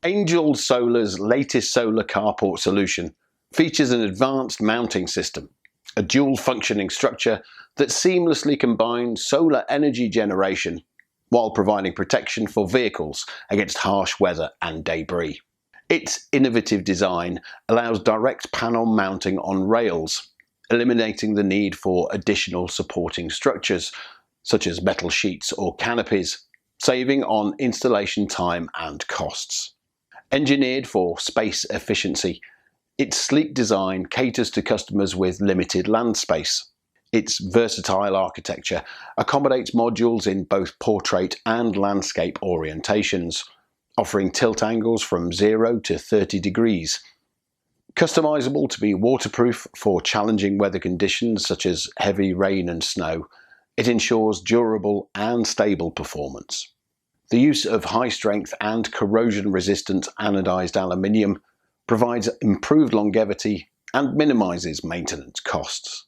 Angel Solar's latest solar carport solution features an advanced mounting system, a dual-functioning structure that seamlessly combines solar energy generation while providing protection for vehicles against harsh weather and debris. Its innovative design allows direct panel mounting on rails, eliminating the need for additional supporting structures, such as metal sheets or canopies, saving on installation time and costs. Engineered for space efficiency, its sleek design caters to customers with limited land space. Its versatile architecture accommodates modules in both portrait and landscape orientations, offering tilt angles from 0 to 30 degrees. Customizable to be waterproof for challenging weather conditions such as heavy rain and snow, it ensures durable and stable performance. The use of high-strength and corrosion-resistant anodized aluminium provides improved longevity and minimizes maintenance costs.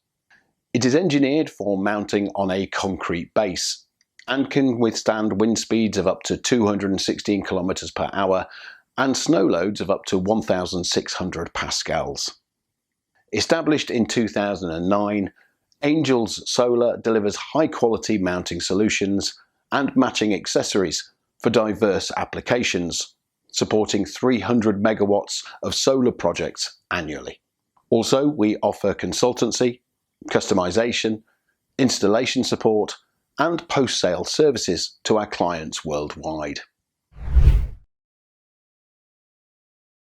It is engineered for mounting on a concrete base and can withstand wind speeds of up to 216 km per hour and snow loads of up to 1,600 pascals. Established in 2009, Angels Solar delivers high-quality mounting solutions and matching accessories for diverse applications, supporting 300 megawatts of solar projects annually. Also, we offer consultancy, customization, installation support, and post-sale services to our clients worldwide.